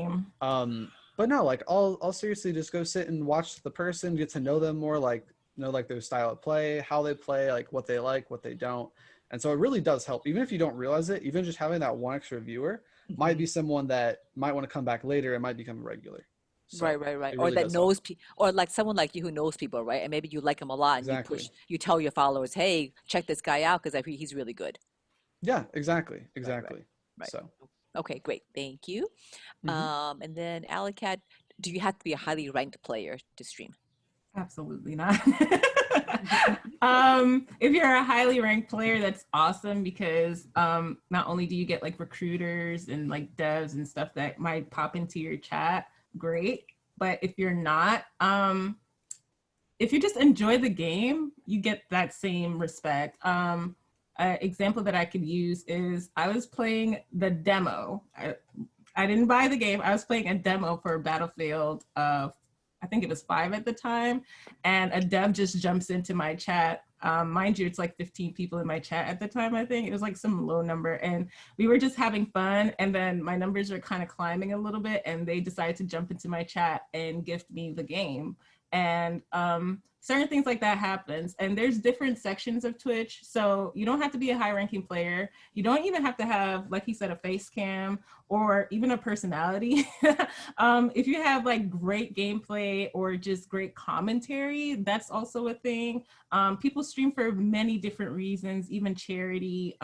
But no, like I'll seriously just go sit and watch the person, get to know them more, like know like their style of play, how they play, like what they don't. And so it really does help. Even if you don't realize it, even just having that one extra viewer might be someone that might want to come back later and might become a regular. So right. really Or that does knows help. people, or like someone like you who knows people, right? And maybe you like him a lot, and Exactly. you tell your followers, hey, check this guy out because he's really good. Yeah, exactly. Right. So Okay, great. Thank you. And then Alicat, do you have to be a highly ranked player to stream? Absolutely not. If you're a highly ranked player, that's awesome, because not only do you get like recruiters and like devs and stuff that might pop into your chat, great. But if you're not, if you just enjoy the game, you get that same respect. An example that I could use is I was playing the demo. I didn't buy the game. I was playing a demo for Battlefield I think it was 5 at the time, and a dev just jumps into my chat. Mind you, it's like 15 people in my chat at the time, I think. It was like some low number, and we were just having fun, and then my numbers are kind of climbing a little bit, and they decided to jump into my chat and gift me the game. And certain things like that happens. And there's different sections of Twitch, so you don't have to be a high-ranking player. You don't even have to have, like he said, a face cam or even a personality. If you have like great gameplay or just great commentary, that's also a thing. People stream for many different reasons, even charity.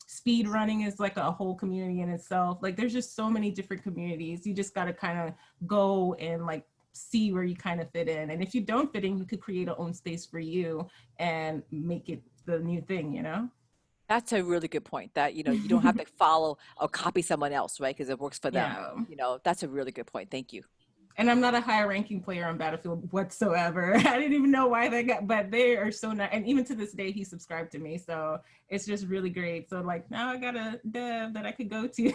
Speed running is like a whole community in itself. Like there's just so many different communities. You just got to kind of go and like see where you kind of fit in. And if you don't fit in, you could create a own space for you and make it the new thing, you know? That's a really good point, that, you don't have to follow or copy someone else, right? Because it works for them. Yeah. That's a really good point. Thank you. And I'm not a high ranking player on Battlefield whatsoever. I didn't even know why they got, but they are so nice. And even to this day, he subscribed to me. So it's just really great. So like now I got a dev that I could go to.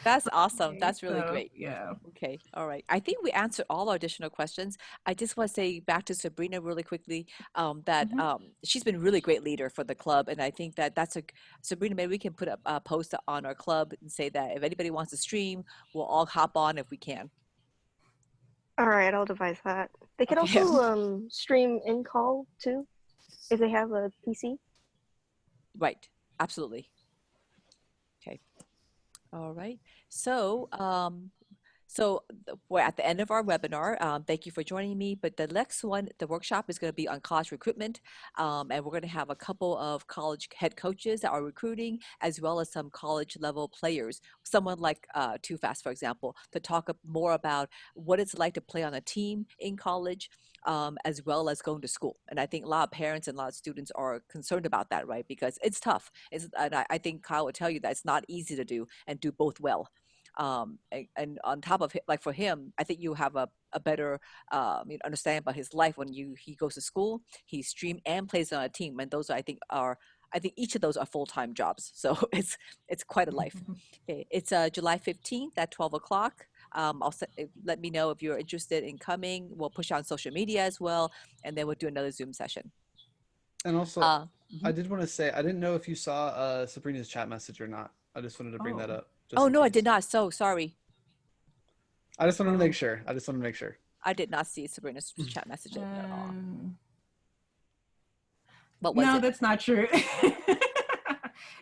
That's awesome. That's really So, great. yeah. Okay. All right. I think we answered all our additional questions. I just want to say back to Sabrina really quickly that Mhm. she's been a really great leader for the club. And I think that Sabrina, maybe we can put a post on our club and say that if anybody wants to stream, we'll all hop on if we can. All right, I'll devise that. They can Okay. also stream in call too, if they have a PC. Right. Absolutely. Okay. All right. We're at the end of our webinar. Thank you for joining me. But the next one, the workshop is going to be on college recruitment. And we're going to have a couple of college head coaches that are recruiting, as well as some college level players, someone like Too Fast, for example, to talk more about what it's like to play on a team in college, as well as going to school. And I think a lot of parents and a lot of students are concerned about that, right? Because it's tough. And I think Kyle would tell you that it's not easy to do and do both well. And on top of it, like for him, I think you have a better understanding about his life when he goes to school, he stream and plays on a team, and those I think each of those are full-time jobs, so it's quite a life. Okay, it's July 15th at 12 o'clock. Let me know if you're interested in coming. We'll push on social media as well, and then we'll do another Zoom session. And also, Mhm. I did want to say, I didn't know if you saw Sabrina's chat message or not. I just wanted to bring that up. Just Oh in no, I case. did not. So sorry. I just wanted to make sure. I did not see Sabrina's chat message at all. What was No, it? that's not true.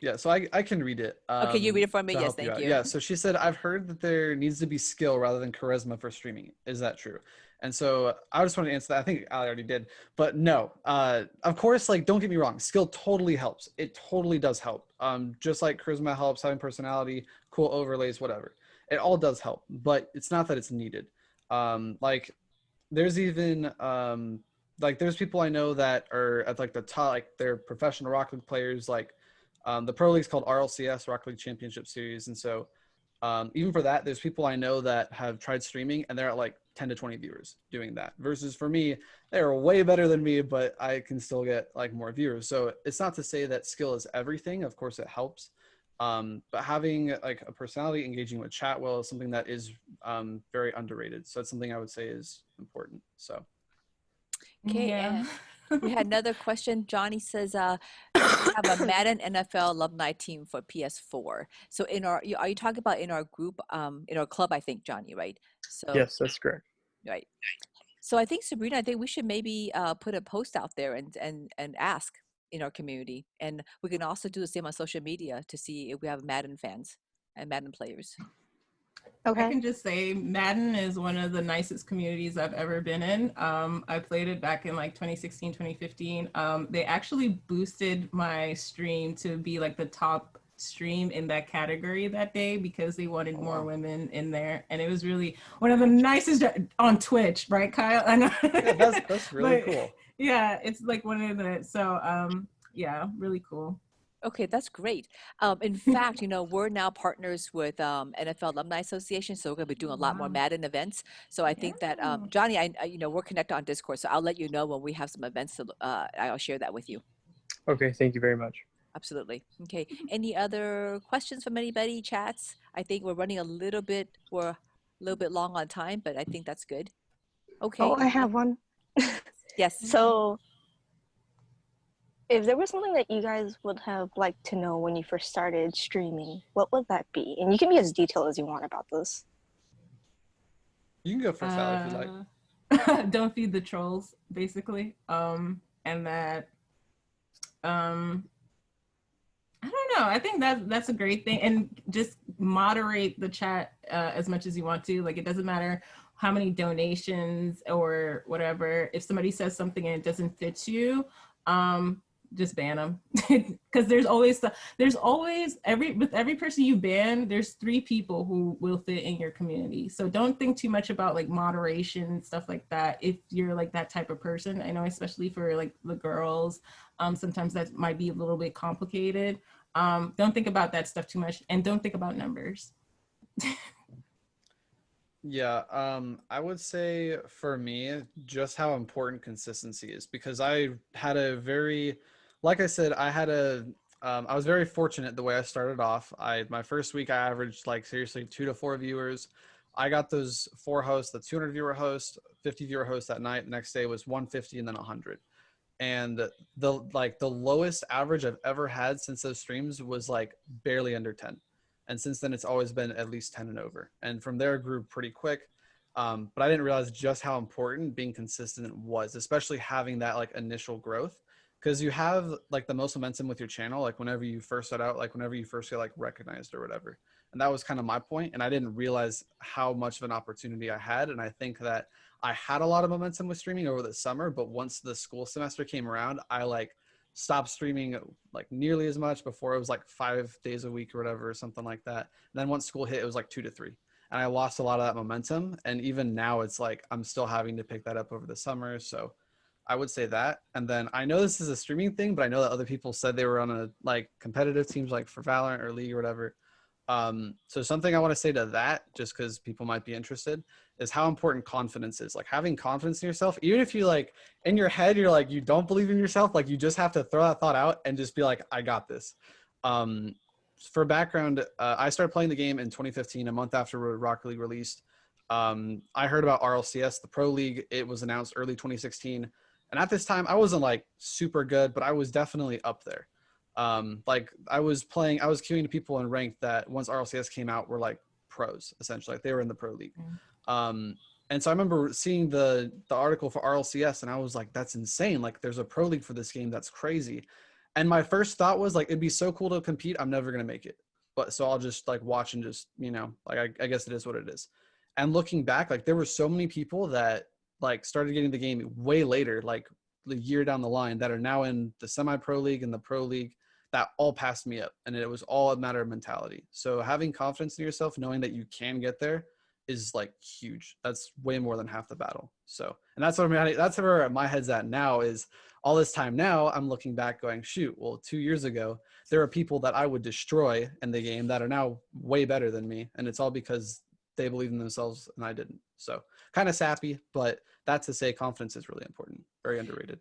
Yeah, so I can read it. Okay, you read it for me? to Yes, help you thank out. you. Yeah, so she said, I've heard that there needs to be skill rather than charisma for streaming. Is that true? And so I just wanted to answer that. I think Ali already did, but no. Of course, like, don't get me wrong, skill totally helps. It totally does help. Just like charisma helps, having personality, cool overlays, whatever. It all does help, but it's not that it's needed. Like, there's even like there's people I know that are at like the top, like they're professional Rocket League players. Like the pro league's called RLCS, Rocket League Championship Series, and so even for that, there's people I know that have tried streaming and they're at like 10 to 20 viewers doing that. Versus for me, they're way better than me, but I can still get like more viewers. So it's not to say that skill is everything. Of course, it helps. But having like a personality, engaging with chat well, is something that is very underrated. So it's something I would say is important. So Okay, Yeah. and we had another question. Johnny says, we have a Madden NFL alumni team for PS4. So are you talking about in our group, in our club, I think, Johnny, right? So Yes, that's correct. right. So I think Sabrina, I think we should maybe put a post out there and ask in our community. And we can also do the same on social media to see if we have Madden fans and Madden players. I Okay. can just say Madden is one of the nicest communities I've ever been in. I played it back in like 2016, 2015. They actually boosted my stream to be like the top stream in that category that day because they wanted more women in there. And it was really one of the nicest on Twitch, right, Kyle? I know. yeah, that's really cool. Yeah, it's like one of the, so yeah, really cool. Okay, that's great. In fact, we're now partners with NFL Alumni Association, so we're going to be doing a lot more Wow. Madden events. So I think that Yeah. Johnny, we're connected on Discord, so I'll let you know when we have some events. I'll share that with you. Okay, thank you very much. Absolutely. Okay. Any other questions from anybody? Chats? I think we're running we're a little bit long on time, but I think that's good. Okay. Oh, I have one. Yes. So, if there was something that you guys would have liked to know when you first started streaming, what would that be? And you can be as detailed as you want about this. You can go first, Ali, if you like. Don't feed the trolls, basically. And that I don't know. I think that's a great thing, and just moderate the chat as much as you want to. Like, it doesn't matter how many donations or whatever. If somebody says something and it doesn't fit you, just ban them. Because there's always with every person you ban, there's 3 people who will fit in your community. So don't think too much about like moderation and stuff like that. If you're like that type of person, I know especially for like the girls, sometimes that might be a little bit complicated. Don't think about that stuff too much, and don't think about numbers. Yeah, I would say for me, just how important consistency is because I had a very, like I said, I was very fortunate the way I started off. My first week, I averaged like seriously 2 to 4 viewers. I got those 4 hosts, the 200 viewer host, 50 viewer host that night. The next day was 150 and then 100. And the lowest average I've ever had since those streams was like barely under 10. And since then it's always been at least 10 and over. And from there it grew pretty quick. But I didn't realize just how important being consistent was, especially having that like initial growth. Because you have like the most momentum with your channel, like whenever you first start out, like whenever you first get like recognized or whatever. And that was kind of my point. And I didn't realize how much of an opportunity I had. And I think that I had a lot of momentum with streaming over the summer, but once the school semester came around, I like stopped streaming like nearly as much. Before it was like 5 days a week or whatever, or something like that. And then once school hit, it was like 2 to 3. And I lost a lot of that momentum. And even now it's like, I'm still having to pick that up over the summer. So I would say that. And then I know this is a streaming thing, but I know that other people said they were on a like competitive teams like for Valorant or League or whatever. So something I want to say to that, just because people might be interested, is how important confidence is. Like having confidence in yourself, even if you like in your head, you're like, you don't believe in yourself, like you just have to throw that thought out and just be like, I got this. Um, for background, I started playing the game in 2015, a month after Rocket League released. I heard about RLCS, the Pro League. It was announced early 2016. And at this time, I wasn't like super good, but I was definitely up there. Like I was queuing to people in ranked that once RLCS came out were like pros, essentially. Like they were in the Pro League. And so I remember seeing the article for RLCS and I was like, that's insane. Like there's a Pro League for this game. That's crazy. And my first thought was like, it'd be so cool to compete. I'm never going to make it. But so I'll just like watch and just, like I guess it is what it is. And looking back, like there were so many people that like started getting the game way later, like the year down the line, that are now in the semi-pro league and the pro league, that all passed me up. And it was all a matter of mentality. So having confidence in yourself, knowing that you can get there, is like huge. That's way more than half the battle. So, and that's where my head's at now. Is all this time now I'm looking back going, shoot, well, 2 years ago there are people that I would destroy in the game that are now way better than me, and it's all because they believe in themselves and I didn't. So kind of sappy, but that's to say confidence is really important, very underrated.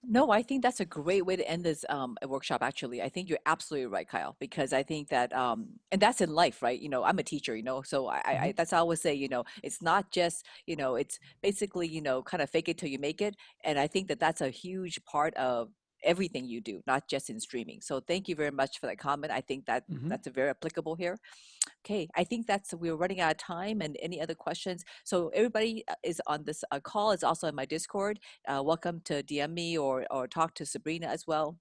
No, I think that's a great way to end this workshop. Actually, I think you're absolutely right, Kyle, because I think that, and that's in life, right? I'm a teacher, so I that's how I always say, it's not just, it's basically, kind of fake it till you make it. And I think that that's a huge part of everything you do, not just in streaming. So thank you very much for that comment. I think that Mm-hmm. that's a very applicable here. Okay, I think we're running out of time. And any other questions? So everybody is on this call is also in my Discord. Welcome to DM me or talk to Sabrina as well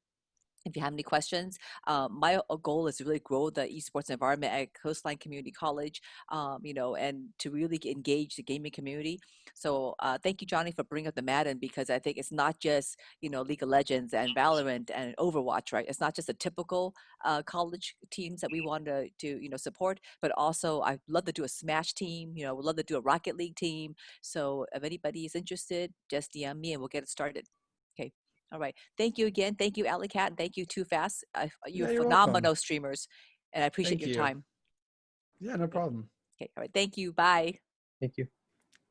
if you have any questions. My goal is to really grow the esports environment at Coastline Community College, and to really engage the gaming community. So thank you, Johnny, for bringing up the Madden, because I think it's not just, League of Legends and Valorant and Overwatch, right? It's not just the typical college teams that we want to support, but also I'd love to do a Smash team, would love to do a Rocket League team. So if anybody is interested, just DM me and we'll get it started. Okay. All right. Thank you again. Thank you, Alley Cat. And thank you, Too Fast. You're Yeah, you're welcome. phenomenal streamers. And I appreciate Thank your you. time. Yeah, no problem. Okay. All right. Thank you. Bye. Thank you.